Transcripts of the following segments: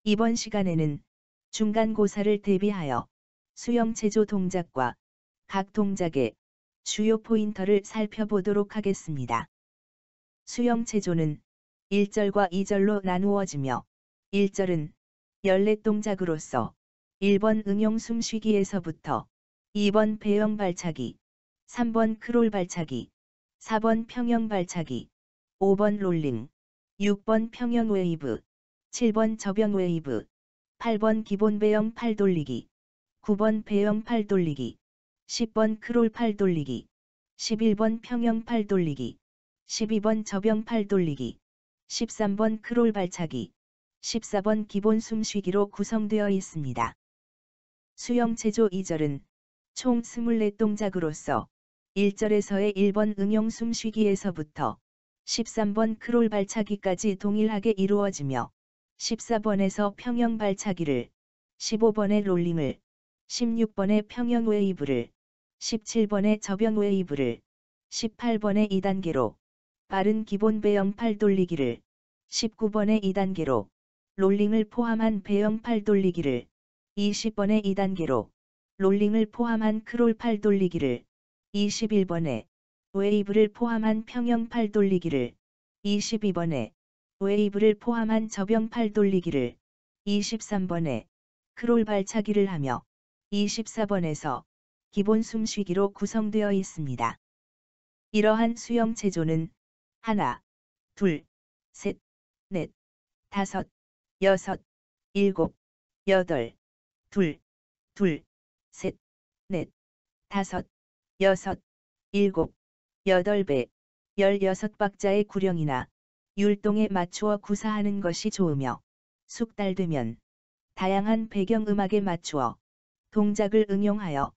이번 시간에는 중간고사를 대비하여 수영체조 동작과 각 동작의 주요 포인터를 살펴보도록 하겠습니다. 수영체조는 1절과 2절로 나누어지며 1절은 14동작으로서 1번 응용 숨쉬기에서부터 2번 배영 발차기, 3번 크롤 발차기, 4번 평영 발차기, 5번 롤링, 6번 평영 웨이브, 7번 접영 웨이브, 8번 기본 배영 팔 돌리기, 9번 배영 팔 돌리기, 10번 크롤 팔 돌리기, 11번 평영 팔 돌리기, 12번 접영 팔 돌리기, 13번 크롤 발차기, 14번 기본 숨쉬기로 구성되어 있습니다. 수영체조 2절은 총 24동작으로서 1절에서의 1번 응용 숨쉬기에서부터 13번 크롤 발차기까지 동일하게 이루어지며 14번에서 평영 발차기를, 15번의 롤링을, 16번의 평영 웨이브를, 17번의 접영 웨이브를, 18번의 2단계로 빠른 기본 배영 팔 돌리기를, 19번의 2단계로 롤링을 포함한 배영 팔 돌리기를, 20번의 2단계로 롤링을 포함한 크롤 팔 돌리기를, 21번에 웨이브를 포함한 평영 팔 돌리기를, 22번에 웨이브를 포함한 접영 팔 돌리기를, 23번에 크롤 발차기를 하며 24번에서 기본 숨쉬기로 구성되어 있습니다. 이러한 수영체조는 하나, 둘, 셋, 넷, 다섯, 여섯, 일곱, 여덟, 둘, 셋, 넷, 다섯, 여섯, 일곱, 여덟 배, 16박자의 구령이나 율동에 맞추어 구사하는 것이 좋으며 숙달되면 다양한 배경음악에 맞추어 동작을 응용하여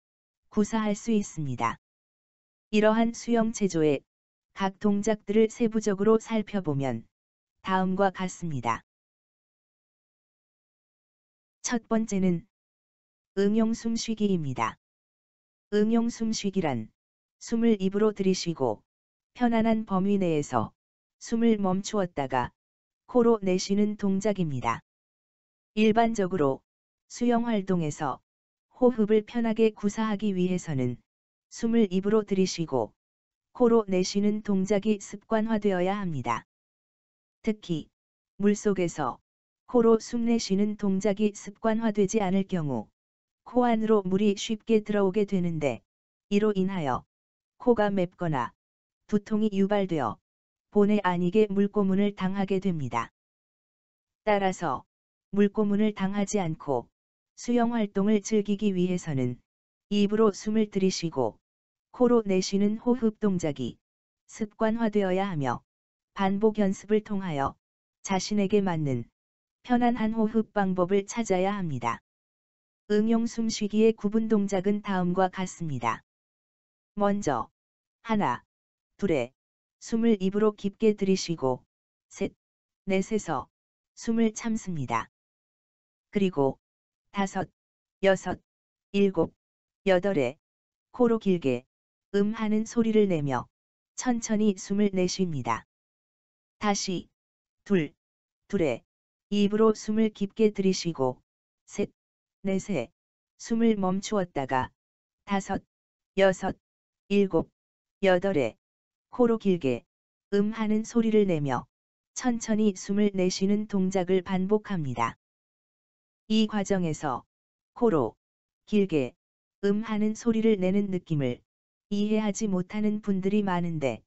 구사할 수 있습니다. 이러한 수영체조의 각 동작들을 세부적으로 살펴보면 다음과 같습니다. 첫 번째는 응용 숨쉬기입니다. 응용 숨쉬기란 숨을 입으로 들이쉬고 편안한 범위 내에서 숨을 멈추었다가 코로 내쉬는 동작입니다. 일반적으로 수영 활동에서 호흡을 편하게 구사하기 위해서는 숨을 입으로 들이쉬고 코로 내쉬는 동작이 습관화되어야 합니다. 특히 물속에서 코로 숨 내쉬는 동작이 습관화되지 않을 경우 코 안으로 물이 쉽게 들어오게 되는데 이로 인하여 코가 맵거나 두통이 유발되어 본의 아니게 물고문을 당하게 됩니다. 따라서 물고문을 당하지 않고 수영 활동을 즐기기 위해서는 입으로 숨을 들이쉬고 코로 내쉬는 호흡 동작이 습관화되어야 하며 반복 연습을 통하여 자신에게 맞는 편안한 호흡 방법을 찾아야 합니다. 응용 숨쉬기의 구분 동작은 다음과 같습니다. 먼저 하나, 둘에 숨을 입으로 깊게 들이쉬고 셋, 넷에서 숨을 참습니다. 그리고 다섯, 여섯, 일곱, 여덟에 코로 길게 하는 소리를 내며 천천히 숨을 내쉽니다. 다시 둘에 입으로 숨을 깊게 들이쉬고 셋, 넷에 숨을 멈추었다가 다섯, 여섯, 일곱, 여덟에 코로 길게 하는 소리를 내며 천천히 숨을 내쉬는 동작을 반복합니다. 이 과정에서 코로 길게 하는 소리를 내는 느낌을 이해하지 못하는 분들이 많은데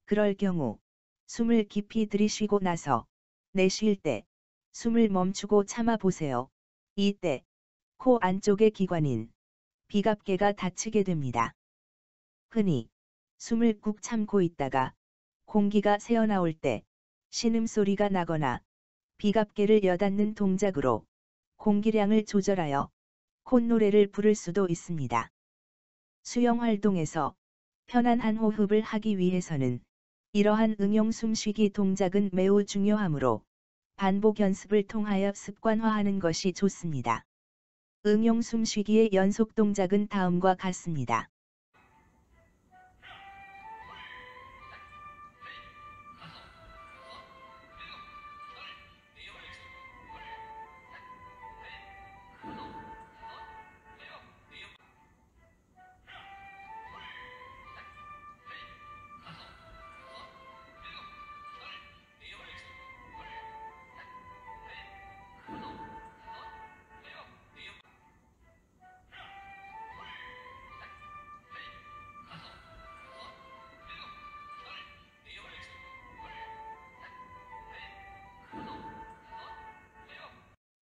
그럴 경우 숨을 깊이 들이쉬고 나서 내쉴 때 숨을 멈추고 참아 보세요. 이때 코 안쪽의 기관인 비갑개가 다치게 됩니다. 흔히 숨을 꾹 참고 있다가 공기가 새어나올 때 신음소리가 나거나 비갑개를 여닫는 동작으로 공기량을 조절하여 콧노래를 부를 수도 있습니다. 수영 활동에서 편안한 호흡을 하기 위해서는 이러한 응용 숨쉬기 동작은 매우 중요하므로 반복 연습을 통하여 습관화하는 것이 좋습니다. 응용 숨쉬기의 연속 동작은 다음과 같습니다.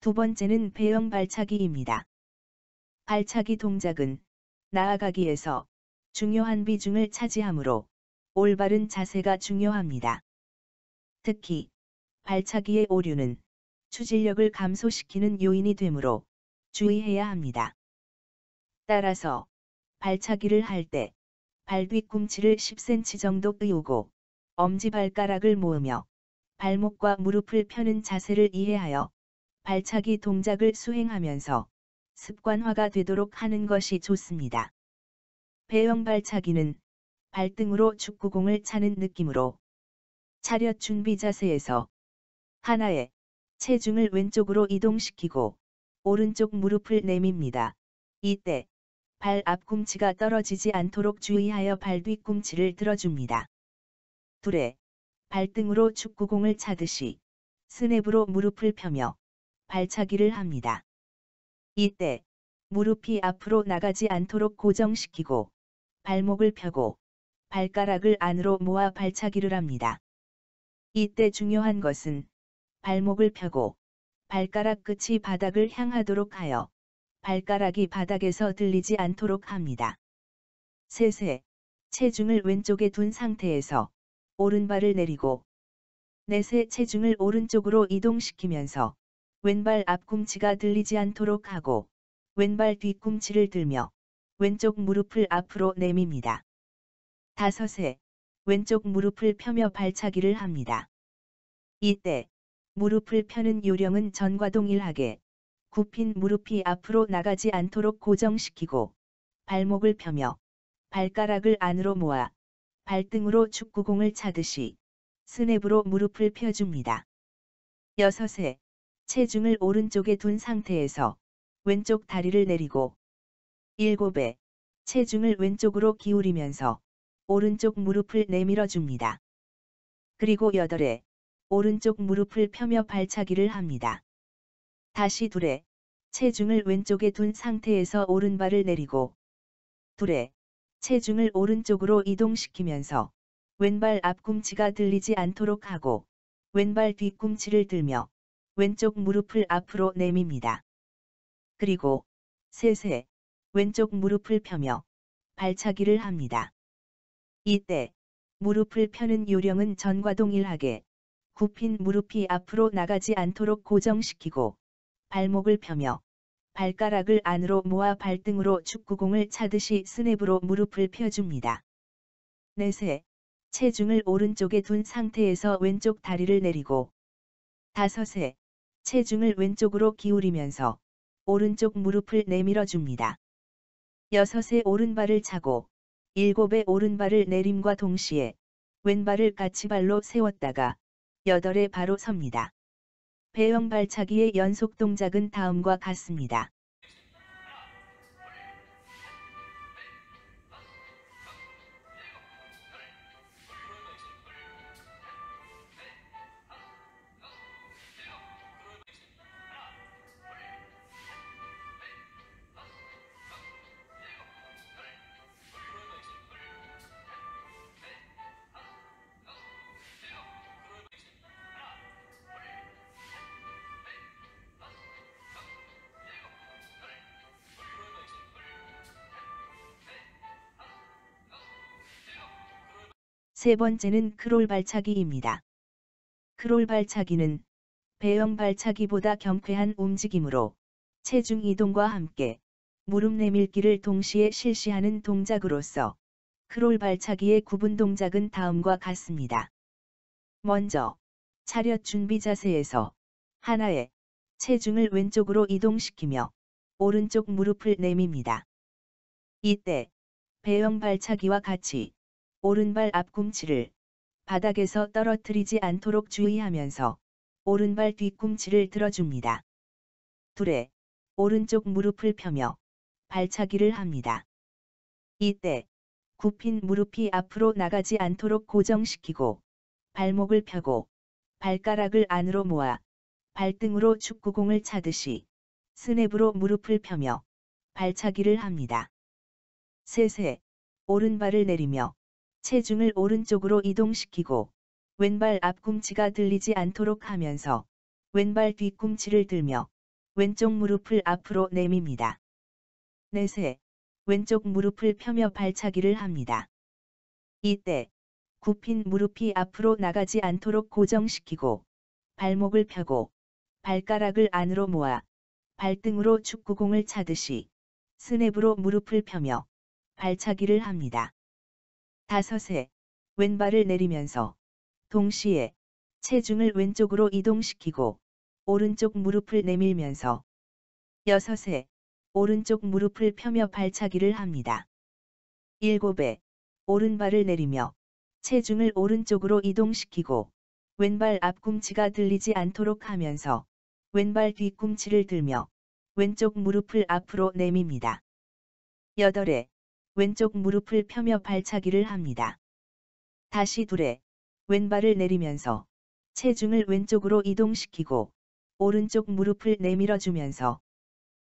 두 번째는 배영 발차기입니다. 발차기 동작은 나아가기에서 중요한 비중을 차지하므로 올바른 자세가 중요합니다. 특히 발차기의 오류는 추진력을 감소시키는 요인이 되므로 주의해야 합니다. 따라서 발차기를 할 때 발 뒤꿈치를 10cm 정도 띄우고 엄지발가락을 모으며 발목과 무릎을 펴는 자세를 이해하여 발차기 동작을 수행하면서 습관화가 되도록 하는 것이 좋습니다. 배영 발차기는 발등으로 축구공을 차는 느낌으로 차렷 준비 자세에서 하나의 체중을 왼쪽으로 이동시키고 오른쪽 무릎을 내밉니다. 이때 발 앞꿈치가 떨어지지 않도록 주의하여 발 뒤꿈치를 들어줍니다. 둘에 발등으로 축구공을 차듯이 스냅으로 무릎을 펴며 발차기를 합니다. 이때 무릎이 앞으로 나가지 않도록 고정시키고 발목을 펴고 발가락을 안으로 모아 발차기를 합니다. 이때 중요한 것은 발목을 펴고 발가락 끝이 바닥을 향하도록 하여 발가락이 바닥에서 들리지 않도록 합니다. 셋에 체중을 왼쪽에 둔 상태에서 오른발을 내리고 넷에 체중을 오른쪽으로 이동시키면서 왼발 앞꿈치가 들리지 않도록 하고 왼발 뒤꿈치를 들며 왼쪽 무릎을 앞으로 내밉니다. 다섯에 왼쪽 무릎을 펴며 발차기를 합니다. 이때 무릎을 펴는 요령은 전과 동일하게 굽힌 무릎이 앞으로 나가지 않도록 고정시키고 발목을 펴며 발가락을 안으로 모아 발등으로 축구공을 차듯이 스냅으로 무릎을 펴줍니다. 여섯에 체중을 오른쪽에 둔 상태에서 왼쪽 다리를 내리고 일곱에 체중을 왼쪽으로 기울이면서 오른쪽 무릎을 내밀어 줍니다. 그리고 여덟에 오른쪽 무릎을 펴며 발차기를 합니다. 다시 둘에 체중을 왼쪽에 둔 상태에서 오른발을 내리고 둘에 체중을 오른쪽으로 이동시키면서 왼발 앞꿈치가 들리지 않도록 하고 왼발 뒤꿈치를 들며 왼쪽 무릎을 앞으로 내밉니다. 그리고 셋에 왼쪽 무릎을 펴며 발차기를 합니다. 이때 무릎을 펴는 요령은 전과 동일하게 굽힌 무릎이 앞으로 나가지 않도록 고정시키고 발목을 펴며 발가락을 안으로 모아 발등으로 축구공을 차듯이 스냅으로 무릎을 펴줍니다. 넷에 체중을 오른쪽에 둔 상태에서 왼쪽 다리를 내리고 다섯에 체중을 왼쪽으로 기울이면서 오른쪽 무릎을 내밀어 줍니다. 여섯에 오른발을 차고 일곱에 오른발을 내림과 동시에 왼발을 까치발로 세웠다가 여덟에 바로 섭니다. 배영 발차기의 연속 동작은 다음과 같습니다. 세 번째는 크롤 발차기입니다. 크롤 발차기는 배영 발차기보다 경쾌한 움직임으로 체중 이동과 함께 무릎 내밀기를 동시에 실시하는 동작으로서 크롤 발차기의 구분 동작은 다음과 같습니다. 먼저 차렷 준비 자세에서 하나에 체중을 왼쪽으로 이동시키며 오른쪽 무릎을 내밉니다. 이때 배영 발차기와 같이 오른발 앞꿈치를 바닥에서 떨어뜨리지 않도록 주의하면서 오른발 뒤꿈치를 들어줍니다. 둘에 오른쪽 무릎을 펴며 발차기를 합니다. 이때 굽힌 무릎이 앞으로 나가지 않도록 고정시키고 발목을 펴고 발가락을 안으로 모아 발등으로 축구공을 차듯이 스냅으로 무릎을 펴며 발차기를 합니다. 셋에 오른발을 내리며 체중을 오른쪽으로 이동시키고 왼발 앞꿈치가 들리지 않도록 하면서 왼발 뒤꿈치를 들며 왼쪽 무릎을 앞으로 내밉니다. 넷에 왼쪽 무릎을 펴며 발차기를 합니다. 이때 굽힌 무릎이 앞으로 나가지 않도록 고정시키고 발목을 펴고 발가락을 안으로 모아 발등으로 축구공을 차듯이 스냅으로 무릎을 펴며 발차기를 합니다. 다섯에 왼발을 내리면서 동시에 체중을 왼쪽으로 이동시키고 오른쪽 무릎을 내밀면서 여섯에 오른쪽 무릎을 펴며 발차기를 합니다. 일곱에 오른발을 내리며 체중을 오른쪽으로 이동시키고 왼발 앞꿈치가 들리지 않도록 하면서 왼발 뒤꿈치를 들며 왼쪽 무릎을 앞으로 내밉니다. 여덟에 왼쪽 무릎을 펴며 발차기를 합니다. 다시 둘에 왼발을 내리면서 체중을 왼쪽으로 이동시키고 오른쪽 무릎을 내밀어 주면서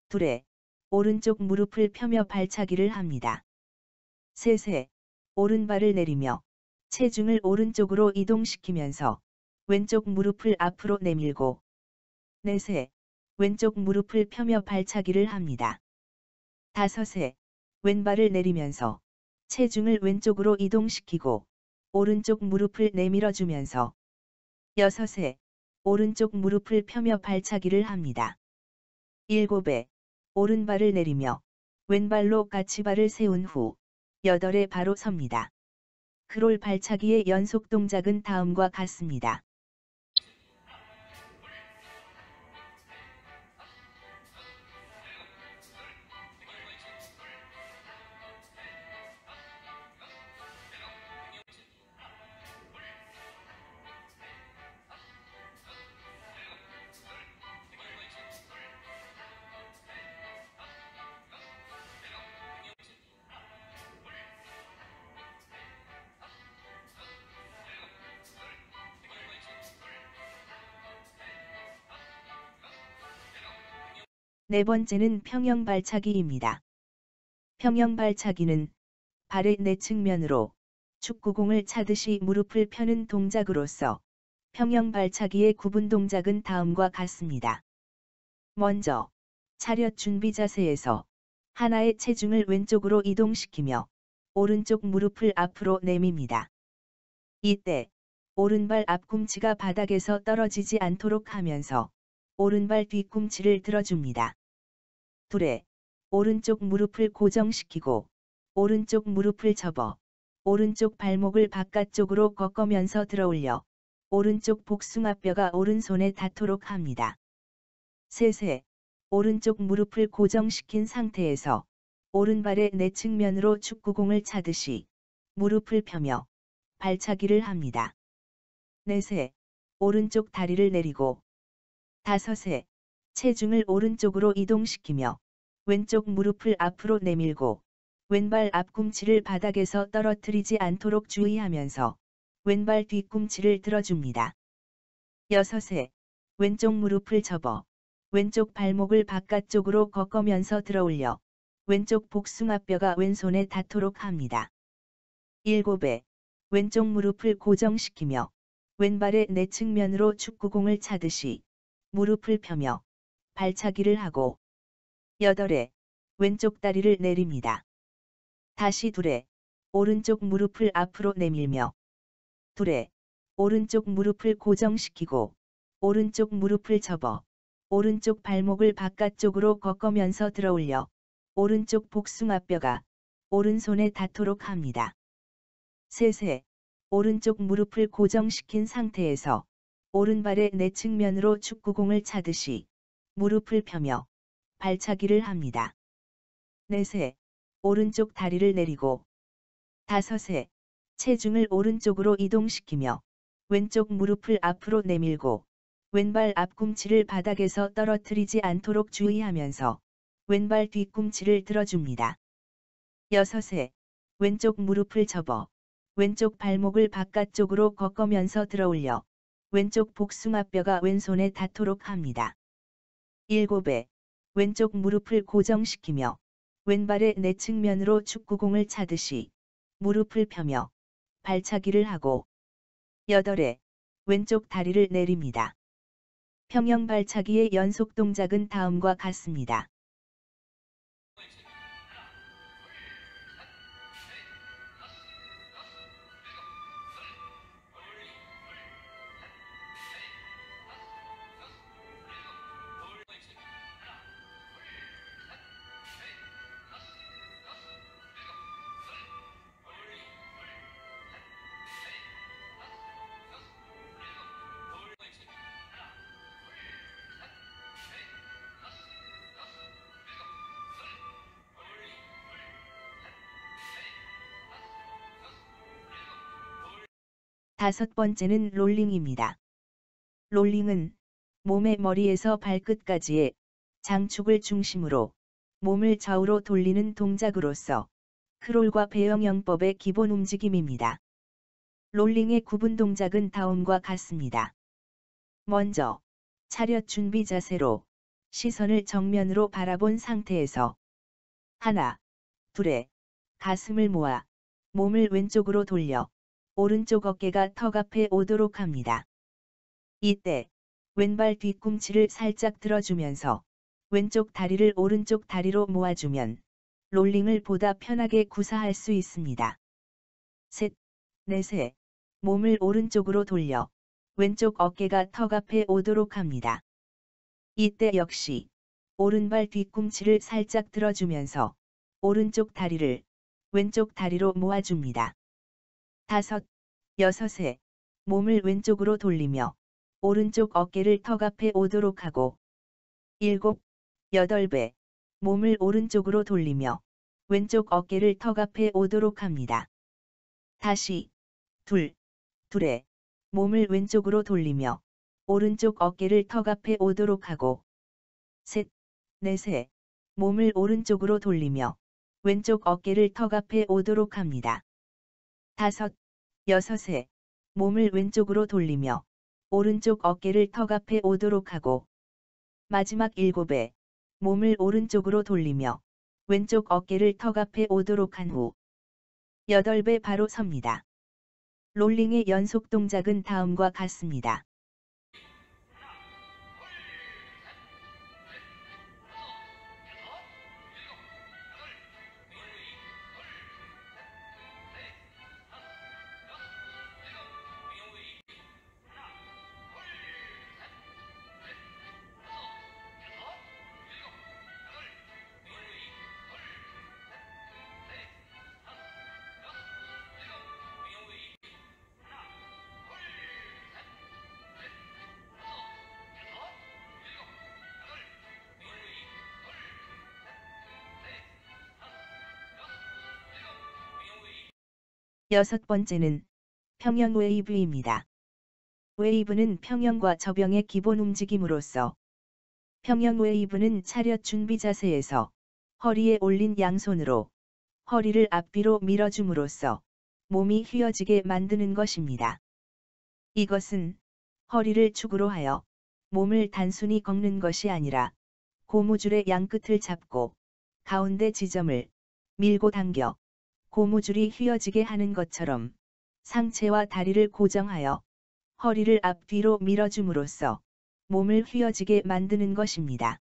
둘에 오른쪽 무릎을 펴며 발차기를 합니다. 셋에 오른발을 내리며 체중을 오른쪽으로 이동시키면서 왼쪽 무릎을 앞으로 내밀고 넷에 왼쪽 무릎을 펴며 발차기를 합니다. 다섯에 왼발을 내리면서 체중을 왼쪽으로 이동시키고 오른쪽 무릎을 내밀어 주면서 여섯에 오른쪽 무릎을 펴며 발차기를 합니다. 일곱에 오른발을 내리며 왼발로 까치발을 세운 후 여덟에 바로 섭니다. 크롤 발차기의 연속 동작은 다음과 같습니다. 네 번째는 평형 발차기입니다. 평형 발차기는 발의 내측면으로 축구공을 차듯이 무릎을 펴는 동작으로서 평형 발차기의 구분 동작은 다음과 같습니다. 먼저 차렷 준비 자세에서 하나의 체중을 왼쪽으로 이동시키며 오른쪽 무릎을 앞으로 내밉니다. 이때 오른발 앞꿈치가 바닥에서 떨어지지 않도록 하면서 오른발 뒤꿈치를 들어줍니다. 둘에 오른쪽 무릎을 고정시키고 오른쪽 무릎을 접어 오른쪽 발목을 바깥쪽으로 꺾으면서 들어올려 오른쪽 복숭아뼈가 오른손에 닿도록 합니다. 셋에 오른쪽 무릎을 고정시킨 상태에서 오른발의 내측면으로 축구공을 차듯이 무릎을 펴며 발차기를 합니다. 넷에 오른쪽 다리를 내리고 다섯에 체중을 오른쪽으로 이동시키며 왼쪽 무릎을 앞으로 내밀고 왼발 앞꿈치를 바닥에서 떨어뜨리지 않도록 주의하면서 왼발 뒤꿈치를 들어줍니다. 여섯에 왼쪽 무릎을 접어 왼쪽 발목을 바깥쪽으로 꺾으면서 들어올려 왼쪽 복숭아뼈가 왼손에 닿도록 합니다. 일곱에 왼쪽 무릎을 고정시키며 왼발의 내측면으로 축구공을 차듯이 무릎을 펴며 발차기를 하고 여덟에 왼쪽 다리를 내립니다. 다시 둘에 오른쪽 무릎을 앞으로 내밀며 둘에 오른쪽 무릎을 고정시키고 오른쪽 무릎을 접어 오른쪽 발목을 바깥쪽으로 꺾으면서 들어올려 오른쪽 복숭아뼈가 오른손에 닿도록 합니다. 셋에 오른쪽 무릎을 고정시킨 상태에서 오른발의 내측면으로 축구공을 차듯이 무릎을 펴며 발차기를 합니다. 넷에 오른쪽 다리를 내리고 다섯에 체중을 오른쪽으로 이동시키며 왼쪽 무릎을 앞으로 내밀고 왼발 앞꿈치를 바닥에서 떨어뜨리지 않도록 주의하면서 왼발 뒤꿈치를 들어줍니다. 여섯에 왼쪽 무릎을 접어 왼쪽 발목을 바깥쪽으로 꺾으면서 들어올려 왼쪽 복숭아뼈가 왼손에 닿도록 합니다. 일곱에 왼쪽 무릎을 고정시키며 왼발의 내측면으로 축구공을 차듯이 무릎을 펴며 발차기를 하고 여덟에 왼쪽 다리를 내립니다. 평형 발차기의 연속 동작은 다음과 같습니다. 다섯 번째는 롤링입니다. 롤링은 몸의 머리에서 발끝까지의 장축을 중심으로 몸을 좌우로 돌리는 동작으로서 크롤과 배영영법의 기본 움직임입니다. 롤링의 구분 동작은 다음과 같습니다. 먼저 차렷 준비 자세로 시선을 정면으로 바라본 상태에서 하나, 둘에 가슴을 모아 몸을 왼쪽으로 돌려 오른쪽 어깨가 턱 앞에 오도록 합니다. 이때 왼발 뒤꿈치를 살짝 들어주면서 왼쪽 다리를 오른쪽 다리로 모아주면 롤링을 보다 편하게 구사할 수 있습니다. 셋, 넷에 몸을 오른쪽으로 돌려 왼쪽 어깨가 턱 앞에 오도록 합니다. 이때 역시 오른발 뒤꿈치를 살짝 들어주면서 오른쪽 다리를 왼쪽 다리로 모아줍니다. 다섯, 여섯에 몸을 왼쪽으로 돌리며 오른쪽 어깨를 턱 앞에 오도록 하고 일곱, 여덟 배 몸을 오른쪽으로 돌리며 왼쪽 어깨를 턱 앞에 오도록 합니다. 다시 둘에 몸을 왼쪽으로 돌리며 오른쪽 어깨를 턱 앞에 오도록 하고 셋, 넷에 몸을 오른쪽으로 돌리며 왼쪽 어깨를 턱 앞에 오도록 합니다. 다섯, 여섯에 몸을 왼쪽으로 돌리며 오른쪽 어깨를 턱 앞에 오도록 하고 마지막 일곱에 몸을 오른쪽으로 돌리며 왼쪽 어깨를 턱 앞에 오도록 한 후 여덟 배 바로 섭니다. 롤링의 연속 동작은 다음과 같습니다. 여섯 번째는 평형 웨이브입니다. 웨이브는 평형과 접영의 기본 움직임으로서 평형 웨이브는 차렷 준비 자세에서 허리에 올린 양손으로 허리를 앞뒤로 밀어줌으로써 몸이 휘어지게 만드는 것입니다. 이것은 허리를 축으로 하여 몸을 단순히 꺾는 것이 아니라 고무줄의 양끝을 잡고 가운데 지점을 밀고 당겨 고무줄이 휘어지게 하는 것처럼 상체와 다리를 고정하여 허리를 앞뒤로 밀어줌으로써 몸을 휘어지게 만드는 것입니다.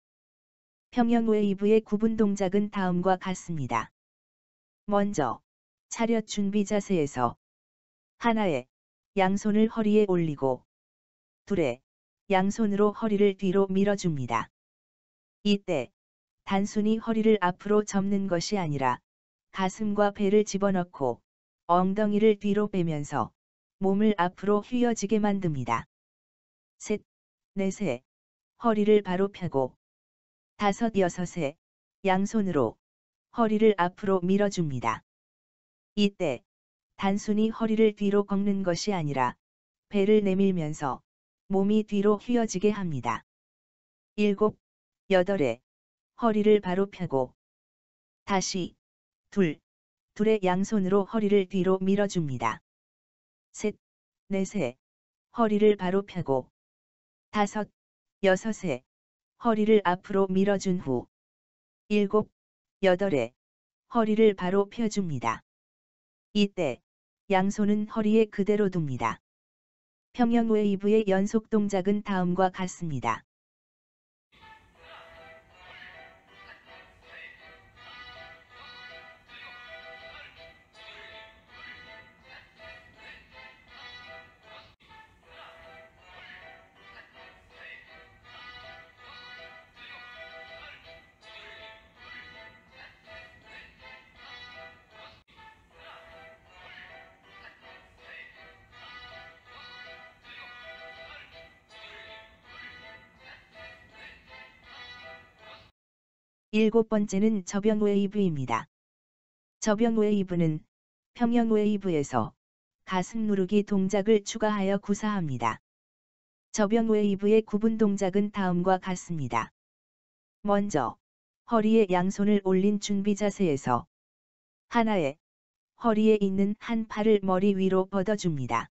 평형 웨이브의 구분 동작은 다음과 같습니다. 먼저 차렷 준비 자세에서 하나에 양손을 허리에 올리고 둘에 양손으로 허리를 뒤로 밀어줍니다. 이때 단순히 허리를 앞으로 접는 것이 아니라 가슴과 배를 집어넣고 엉덩이를 뒤로 빼면서 몸을 앞으로 휘어지게 만듭니다. 셋, 넷에 허리를 바로 펴고 다섯, 여섯에 양손으로 허리를 앞으로 밀어줍니다. 이때 단순히 허리를 뒤로 꺾는 것이 아니라 배를 내밀면서 몸이 뒤로 휘어지게 합니다. 일곱, 여덟에 허리를 바로 펴고 다시 둘에 양손으로 허리를 뒤로 밀어줍니다. 셋, 넷에 허리를 바로 펴고 다섯, 여섯에 허리를 앞으로 밀어준 후 일곱, 여덟에 허리를 바로 펴줍니다. 이때 양손은 허리에 그대로 둡니다. 평형 웨이브의 연속 동작은 다음과 같습니다. 일곱 번째는 접영 웨이브입니다. 접영 웨이브는 평형 웨이브에서 가슴 누르기 동작을 추가하여 구사합니다. 접영 웨이브의 구분 동작은 다음과 같습니다. 먼저 허리에 양손을 올린 준비 자세에서 하나에 허리에 있는 한 팔을 머리 위로 뻗어줍니다.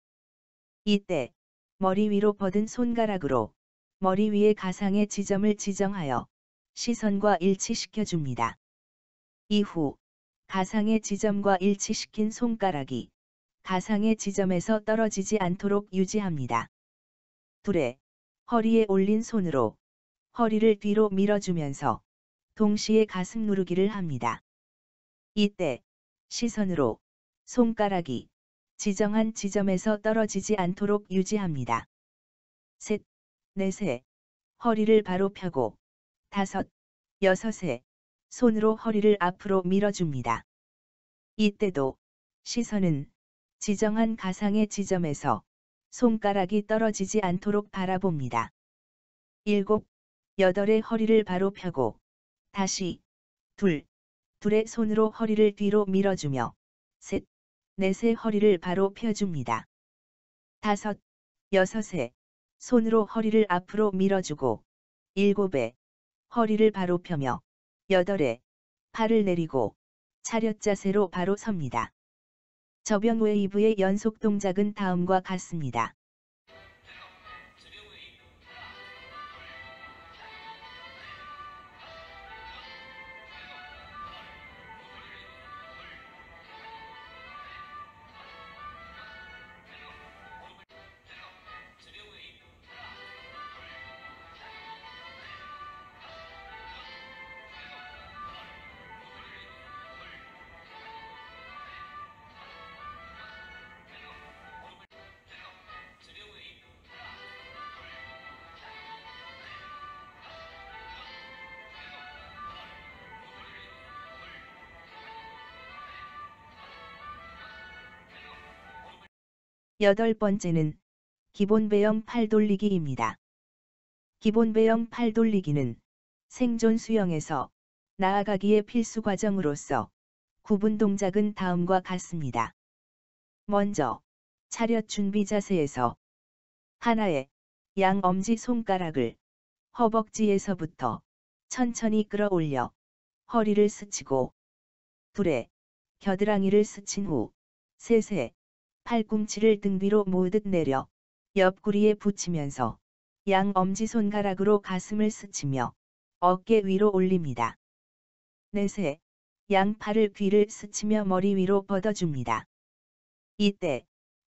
이때 머리 위로 뻗은 손가락으로 머리 위의 가상의 지점을 지정하여 시선과 일치시켜 줍니다. 이후 가상의 지점과 일치시킨 손가락이 가상의 지점에서 떨어지지 않도록 유지합니다. 둘에 허리에 올린 손으로 허리를 뒤로 밀어주면서 동시에 가슴 누르기를 합니다. 이때 시선으로 손가락이 지정한 지점에서 떨어지지 않도록 유지합니다. 셋, 넷에 허리를 바로 펴고 다섯, 여섯에 손으로 허리를 앞으로 밀어줍니다. 이때도 시선은 지정한 가상의 지점에서 손가락이 떨어지지 않도록 바라봅니다. 일곱, 여덟에 허리를 바로 펴고 다시 둘에 손으로 허리를 뒤로 밀어주며 셋, 넷에 허리를 바로 펴줍니다. 다섯, 여섯에 손으로 허리를 앞으로 밀어주고 일곱에 허리를 바로 펴며 여덟에 팔을 내리고 차렷 자세로 바로 섭니다. 접영 웨이브의 연속 동작은 다음과 같습니다. 여덟 번째는 기본 배영 팔 돌리기입니다. 기본 배영 팔 돌리기는 생존 수영에서 나아가기의 필수 과정으로서 구분 동작은 다음과 같습니다. 먼저 차렷 준비 자세에서 하나에 양 엄지 손가락을 허벅지에서부터 천천히 끌어올려 허리를 스치고 둘에 겨드랑이를 스친 후 셋에 팔꿈치를 등 뒤로 모으듯 내려 옆구리에 붙이면서 양 엄지손가락으로 가슴을 스치며 어깨 위로 올립니다. 넷에 양 팔을 귀를 스치며 머리 위로 뻗어줍니다. 이때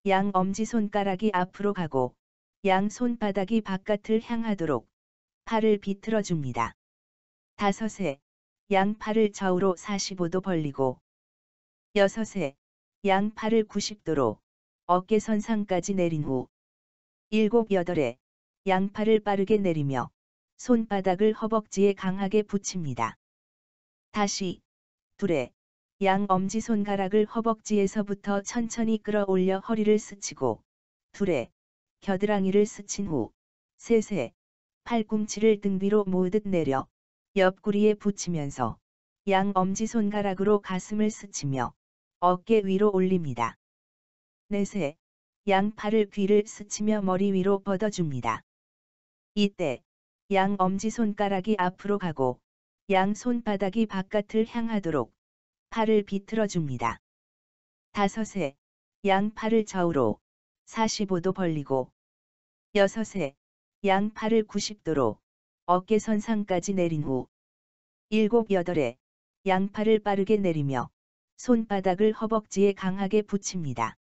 양 엄지손가락이 앞으로 가고 양 손바닥이 바깥을 향하도록 팔을 비틀어 줍니다. 다섯에 양 팔을 좌우로 45도 벌리고 여섯에 양 팔을 90도로 어깨선상까지 내린 후 일곱, 여덟에 양팔을 빠르게 내리며 손바닥을 허벅지에 강하게 붙입니다. 다시 둘에 양 엄지손가락을 허벅지에서부터 천천히 끌어올려 허리를 스치고 둘에 겨드랑이를 스친 후 셋에 팔꿈치를 등 뒤로 모으듯 내려 옆구리에 붙이면서 양 엄지손가락으로 가슴을 스치며 어깨 위로 올립니다. 넷에 양 팔을 귀를 스치며 머리 위로 뻗어줍니다. 이때 양 엄지손가락이 앞으로 가고 양 손바닥이 바깥을 향하도록 팔을 비틀어 줍니다. 다섯에 양 팔을 좌우로 45도 벌리고 여섯에 양 팔을 90도로 어깨선상까지 내린 후 일곱, 여덟에 양 팔을 빠르게 내리며 손바닥을 허벅지에 강하게 붙입니다.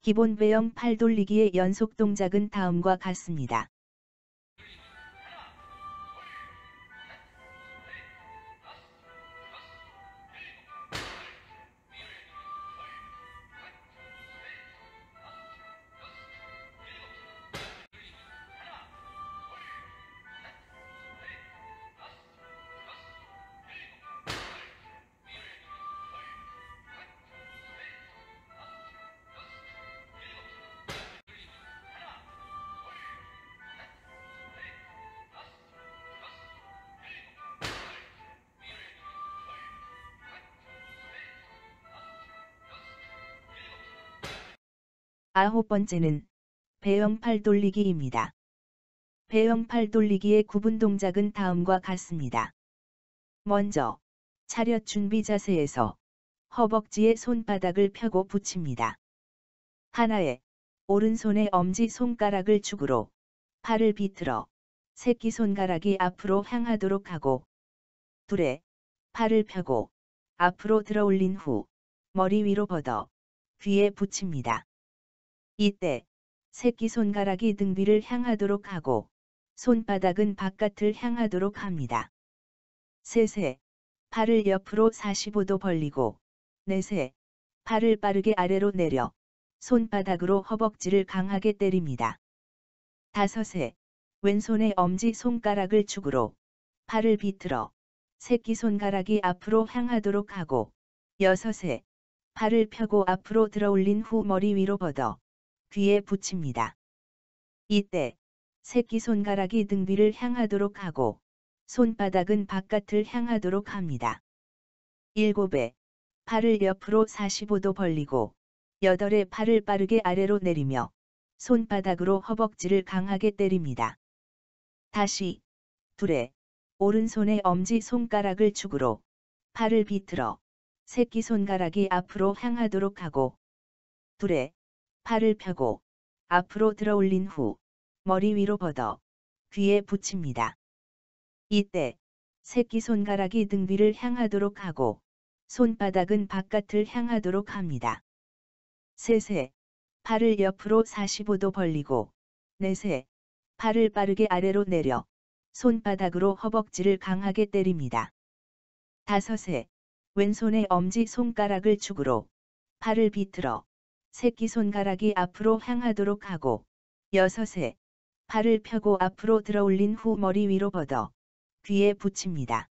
기본 배영 팔 돌리기의 연속 동작은 다음과 같습니다. 아홉 번째는 배영 팔 돌리기입니다. 배영 팔 돌리기의 구분 동작은 다음과 같습니다. 먼저 차렷 준비 자세에서 허벅지에 손바닥을 펴고 붙입니다. 하나에 오른손의 엄지 손가락을 축으로 팔을 비틀어 새끼손가락이 앞으로 향하도록 하고, 둘에 팔을 펴고 앞으로 들어 올린 후 머리 위로 걷어 귀에 붙입니다. 이때 새끼손가락이 등 뒤를 향하도록 하고 손바닥은 바깥을 향하도록 합니다. 셋에 팔을 옆으로 45도 벌리고, 넷에 팔을 빠르게 아래로 내려 손바닥으로 허벅지를 강하게 때립니다. 다섯에 왼손의 엄지 손가락을 축으로 팔을 비틀어 새끼손가락이 앞으로 향하도록 하고, 여섯에 팔을 펴고 앞으로 들어 올린 후 머리 위로 걷어 귀에 붙입니다. 이때 새끼손가락이 등 뒤를 향하도록 하고 손바닥은 바깥을 향하도록 합니다. 일곱에 팔을 옆으로 45도 벌리고, 여덟에 팔을 빠르게 아래로 내리며 손바닥으로 허벅지를 강하게 때립니다. 다시 둘에 오른손의 엄지 손가락을 축으로 팔을 비틀어 새끼손가락이 앞으로 향하도록 하고, 둘에 팔을 펴고 앞으로 들어 올린 후 머리 위로 걷어 귀에 붙입니다. 이때 새끼손가락이 등 뒤를 향하도록 하고 손바닥은 바깥을 향하도록 합니다. 셋에 팔을 옆으로 45도 벌리고, 넷에 팔을 빠르게 아래로 내려 손바닥으로 허벅지를 강하게 때립니다. 다섯에 왼손의 엄지 손가락을 축으로 팔을 비틀어 새끼손가락이 앞으로 향하도록 하고, 여섯에 팔을 펴고 앞으로 들어 올린 후 머리 위로 걷어 귀에 붙입니다.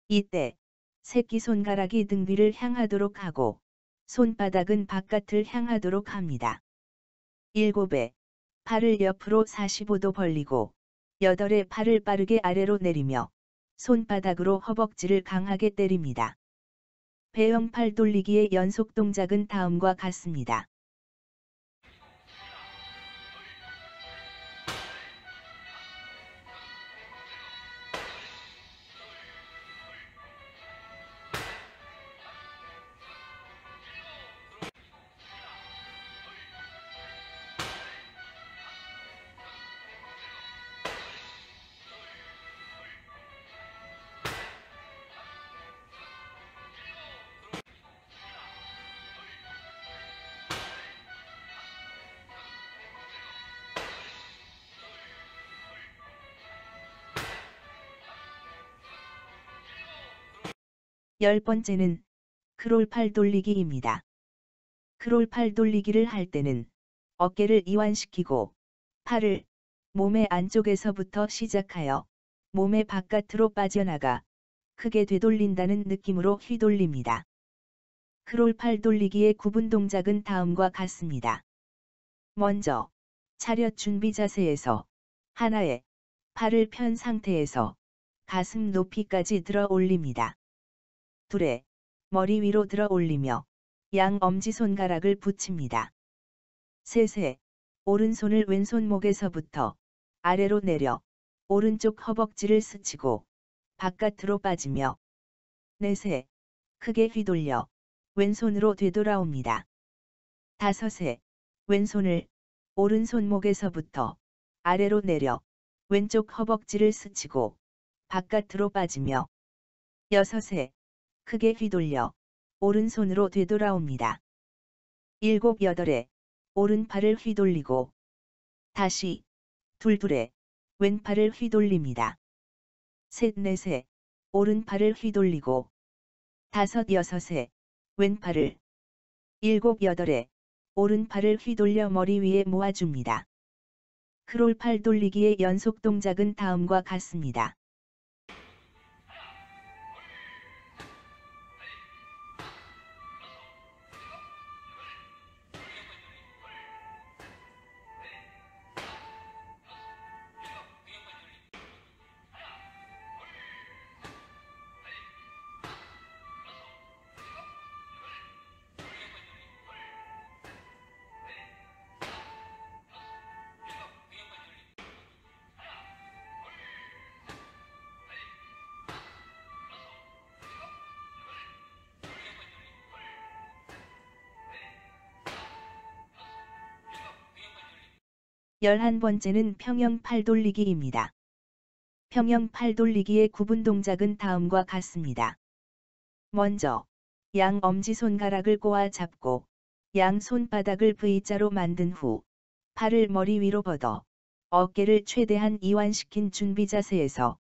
이때 새끼손가락이 등 뒤를 향하도록 하고 손바닥은 바깥을 향하도록 합니다. 일곱에 팔을 옆으로 45도 벌리고, 여덟에 팔을 빠르게 아래로 내리며 손바닥으로 허벅지를 강하게 때립니다. 배영 팔 돌리기의 연속 동작은 다음과 같습니다. 열 번째는 크롤 팔 돌리기입니다. 크롤 팔 돌리기를 할 때는 어깨를 이완시키고 팔을 몸의 안쪽에서부터 시작하여 몸의 바깥으로 빠져나가 크게 되돌린다는 느낌으로 휘돌립니다. 크롤 팔 돌리기의 구분 동작은 다음과 같습니다. 먼저 차렷 준비 자세에서 하나에 팔을 편 상태에서 가슴 높이까지 들어 올립니다. 둘에 머리 위로 들어 올리며 양 엄지손가락을 붙입니다. 셋에 오른손을 왼손목에서부터 아래로 내려 오른쪽 허벅지를 스치고 바깥으로 빠지며, 넷에 크게 휘돌려 왼손으로 되돌아옵니다. 다섯에 왼손을 오른손목에서부터 아래로 내려 왼쪽 허벅지를 스치고 바깥으로 빠지며, 여섯에 크게 휘돌려 오른손으로 되돌아옵니다. 일곱, 여덟에 오른팔을 휘돌리고 다시 둘둘에 왼팔을 휘돌립니다. 셋 넷에 오른팔을 휘돌리고 다섯 여섯에 왼팔을 일곱 여덟에 오른팔을 휘돌려 머리 위에 모아줍니다. 크롤 팔 돌리기의 연속 동작은 다음과 같습니다. 열한 번째는 평영 팔 돌리기입니다. 평영 팔 돌리기의 구분 동작은 다음과 같습니다. 먼저 양 엄지손가락을 꼬아 잡고 양 손바닥을 V자로 만든 후 팔을 머리 위로 걷어 어깨를 최대한 이완시킨 준비 자세에서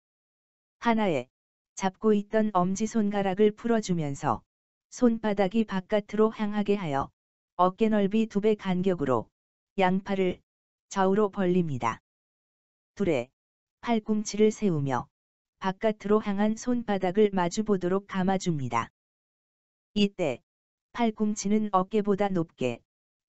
하나에 잡고 있던 엄지손가락을 풀어주면서 손바닥이 바깥으로 향하게 하여 어깨 넓이 2배 간격으로 양팔을 좌우로 벌립니다. 둘에 팔꿈치를 세우며 바깥으로 향한 손바닥을 마주보도록 감아줍니다. 이때 팔꿈치는 어깨보다 높게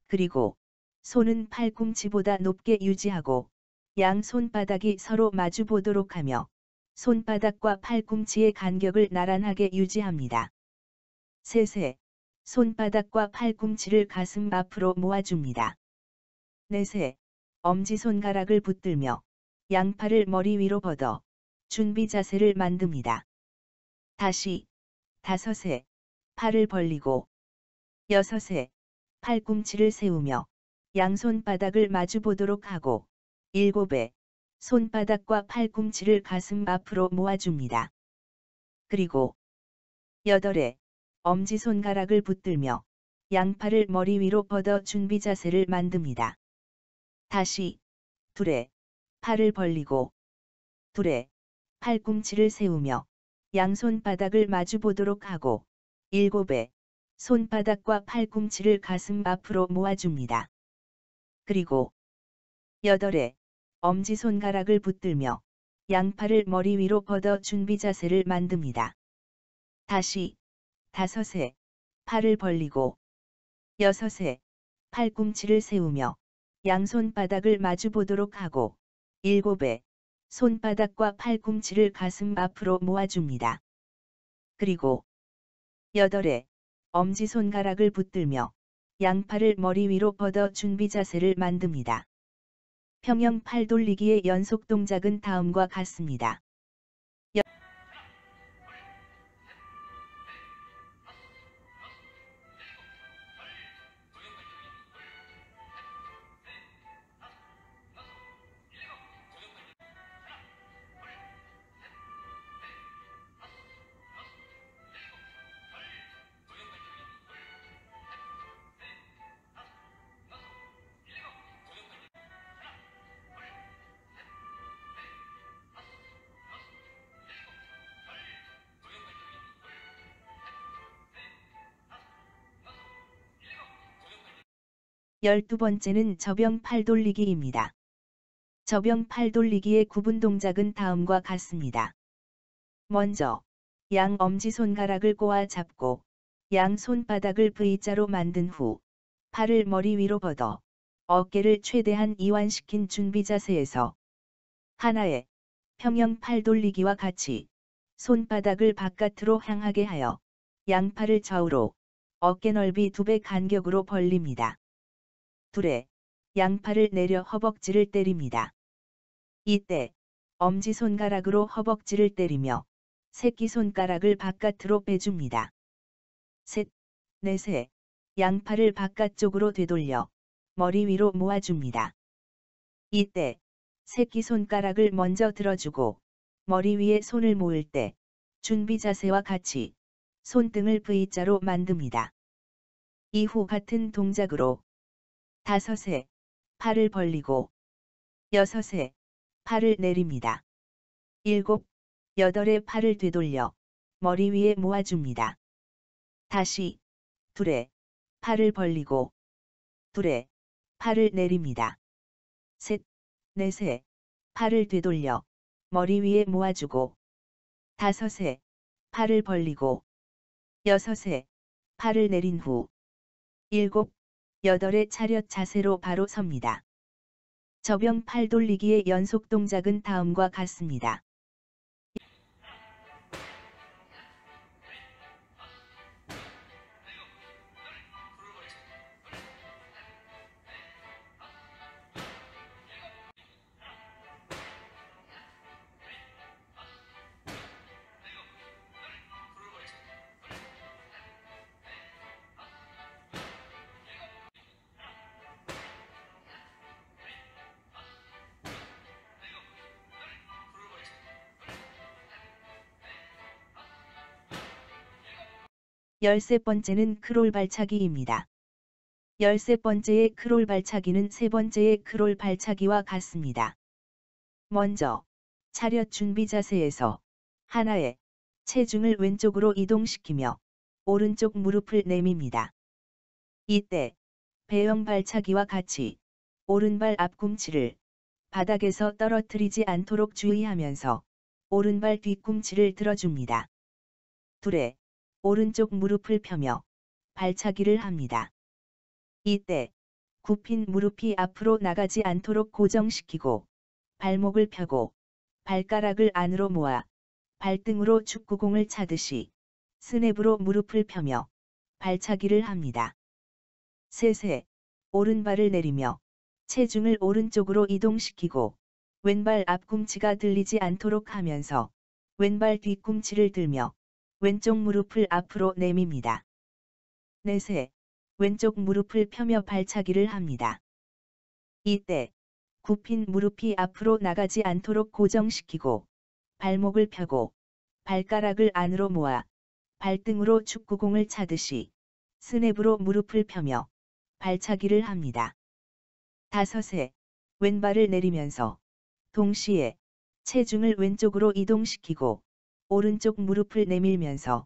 그리고 손은 팔꿈치보다 높게 유지하고 양 손바닥이 서로 마주보도록 하며 손바닥과 팔꿈치의 간격을 나란하게 유지합니다. 셋에 손바닥과 팔꿈치를 가슴 앞으로 모아줍니다. 넷에 엄지손가락을 붙들며 양팔을 머리 위로 걷어 준비 자세를 만듭니다. 다시 다섯에 팔을 벌리고 여섯에 팔꿈치를 세우며 양손바닥을 마주보도록 하고 일곱에 손바닥과 팔꿈치를 가슴 앞으로 모아줍니다. 그리고 여덟에 엄지손가락을 붙들며 양팔을 머리 위로 걷어 준비 자세를 만듭니다. 다시 둘에 팔을 벌리고 둘에 팔꿈치를 세우며 양손바닥을 마주보도록 하고 일곱에 손바닥과 팔꿈치를 가슴 앞으로 모아줍니다. 그리고 여덟에 엄지손가락을 붙들며 양팔을 머리 위로 걷어 준비 자세를 만듭니다. 다시 다섯에 팔을 벌리고 여섯에 팔꿈치를 세우며 양손바닥을 마주보도록 하고 일곱에 손바닥과 팔꿈치를 가슴 앞으로 모아줍니다. 그리고 여덟에 엄지손가락을 붙들며 양팔을 머리 위로 걷어 준비 자세를 만듭니다. 평영 팔 돌리기의 연속 동작은 다음과 같습니다. 열두 번째는 저병 팔 돌리기입니다. 저병 팔 돌리기의 구분 동작은 다음과 같습니다. 먼저 양 엄지손가락을 꼬아 잡고 양 손바닥을 V자로 만든 후 팔을 머리 위로 걷어 어깨를 최대한 이완시킨 준비 자세에서 하나에 평영 팔 돌리기와 같이 손바닥을 바깥으로 향하게 하여 양팔을 좌우로 어깨 넓이 2배 간격으로 벌립니다. 둘에 양팔을 내려 허벅지를 때립니다. 이때 엄지손가락으로 허벅지를 때리며 새끼손가락을 바깥으로 빼줍니다. 셋, 넷에 양팔을 바깥쪽으로 되돌려 머리 위로 모아줍니다. 이때 새끼손가락을 먼저 들어주고 머리 위에 손을 모을 때 준비 자세와 같이 손등을 V자로 만듭니다. 이후 같은 동작으로 5에 팔을 벌리고 6에 팔을 내립니다. 7, 8에 팔을 되돌려 머리 위에 모아줍니다. 다시 2에 팔을 벌리고 2에 팔을 내립니다. 3, 4에 팔을 되돌려 머리 위에 모아주고 5에 팔을 벌리고 6에 팔을 내린 후 7, 8의 차렷 자세로 바로 섭니다. 저병 팔 돌리기의 연속 동작은 다음과 같습니다. 열세 번째는 크롤 발차기입니다. 13번째의 크롤 발차기는 3번째의 크롤 발차기와 같습니다. 먼저 차렷 준비 자세에서 하나의 체중을 왼쪽으로 이동시키며 오른쪽 무릎을 내밉니다. 이때 배영 발차기와 같이 오른발 앞꿈치를 바닥에서 떨어뜨리지 않도록 주의하면서 오른발 뒤꿈치를 들어줍니다. 둘에 오른쪽 무릎을 펴며 발차기를 합니다. 이때 굽힌 무릎이 앞으로 나가지 않도록 고정시키고 발목을 펴고 발가락을 안으로 모아 발등으로 축구공을 차듯이 스냅으로 무릎을 펴며 발차기를 합니다. 셋에 오른발을 내리며 체중을 오른쪽으로 이동시키고 왼발 앞꿈치가 들리지 않도록 하면서 왼발 뒤꿈치를 들며 왼쪽 무릎을 앞으로 내밉니다. 넷에 왼쪽 무릎을 펴며 발차기를 합니다. 이때 굽힌 무릎이 앞으로 나가지 않도록 고정시키고 발목을 펴고 발가락을 안으로 모아 발등으로 축구공을 차듯이 스냅으로 무릎을 펴며 발차기를 합니다. 5에 왼발을 내리면서 동시에 체중을 왼쪽으로 이동시키고 오른쪽 무릎을 내밀면서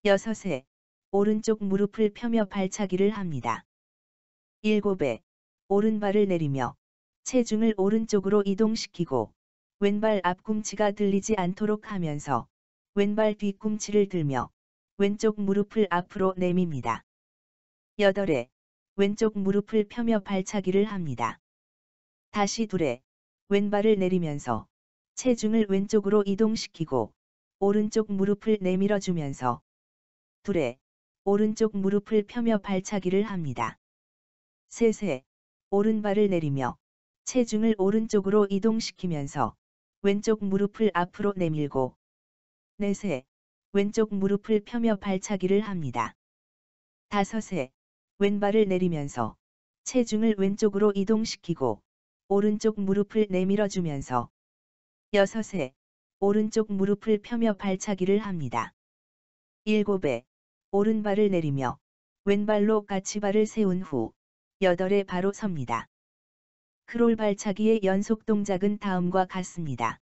6에 오른쪽 무릎을 펴며 발차기를 합니다. 7에 오른발을 내리며 체중을 오른쪽으로 이동시키고 왼발 앞꿈치가 들리지 않도록 하면서 왼발 뒤꿈치를 들며 왼쪽 무릎을 앞으로 내밉니다. 8에 왼쪽 무릎을 펴며 발차기를 합니다. 다시 2에 왼발을 내리면서 체중을 왼쪽으로 이동시키고 오른쪽 무릎을 내밀어주면서 2에 오른쪽 무릎을 펴며 발차기를 합니다. 3에 오른발을 내리며 체중을 오른쪽으로 이동시키면서 왼쪽 무릎을 앞으로 내밀고 4에 왼쪽 무릎을 펴며 발차기를 합니다. 5에 왼발을 내리면서 체중을 왼쪽으로 이동시키고 오른쪽 무릎을 내밀어주면서 6에 오른쪽 무릎을 펴며 발차기를 합니다. 7에 오른발을 내리며 왼발로 까치발을 세운 후 8에 바로 섭니다. 크롤 발차기의 연속 동작은 다음과 같습니다.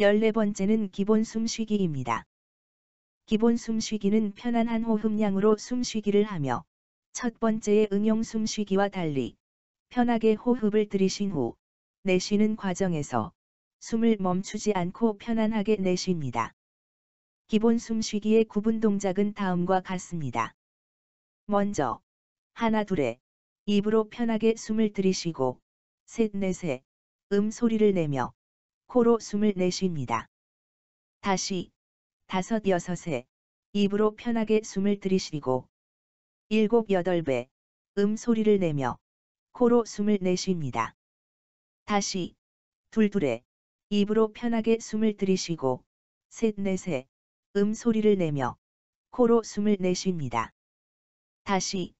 열네 번째는 기본 숨쉬기입니다. 기본 숨쉬기는 편안한 호흡량으로 숨쉬기를 하며 첫 번째의 응용 숨쉬기와 달리 편하게 호흡을 들이신 후 내쉬는 과정에서 숨을 멈추지 않고 편안하게 내쉽니다. 기본 숨쉬기의 구분 동작은 다음과 같습니다. 먼저 하나 둘에 입으로 편하게 숨을 들이쉬고 셋 넷에 소리를 내며 코로 숨을 내쉽니다. 다시 5, 6에 입으로 편하게 숨을 들이쉬고 7, 8배 소리를 내며 코로 숨을 내쉽니다. 다시 2, 2에 입으로 편하게 숨을 들이쉬고 3, 4에 소리를 내며 코로 숨을 내쉽니다. 다시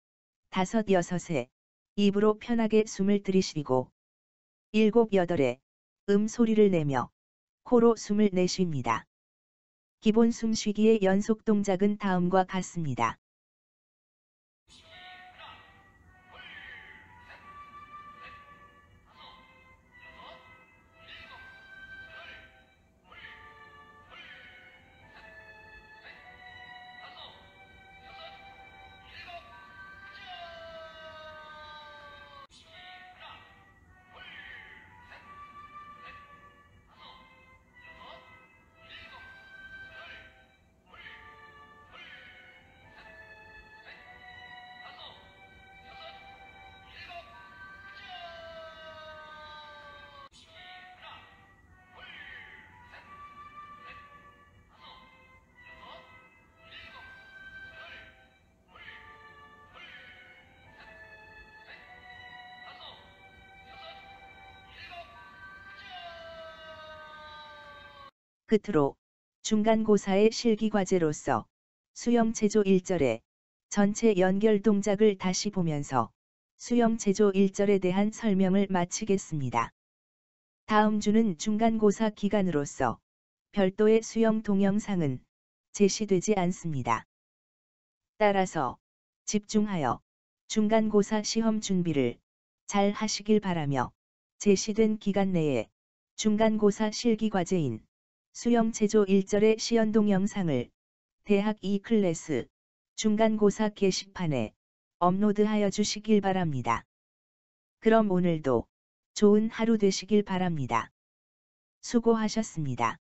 5, 6에 입으로 편하게 숨을 들이쉬고 7, 8에 소리를 내며 코로 숨을 내쉽니다. 기본 숨쉬기의 연속 동작은 다음과 같습니다. 끝으로 중간고사의 실기과제로서 수영체조 1절의 전체 연결 동작을 다시 보면서 수영체조 1절에 대한 설명을 마치겠습니다. 다음 주는 중간고사 기간으로서 별도의 수영 동영상은 제시되지 않습니다. 따라서 집중하여 중간고사 시험 준비를 잘 하시길 바라며 제시된 기간 내에 중간고사 실기과제인 수영체조 1절의 시연 동영상을 대학 2클래스 중간고사 게시판에 업로드하여 주시길 바랍니다. 그럼 오늘도 좋은 하루 되시길 바랍니다. 수고하셨습니다.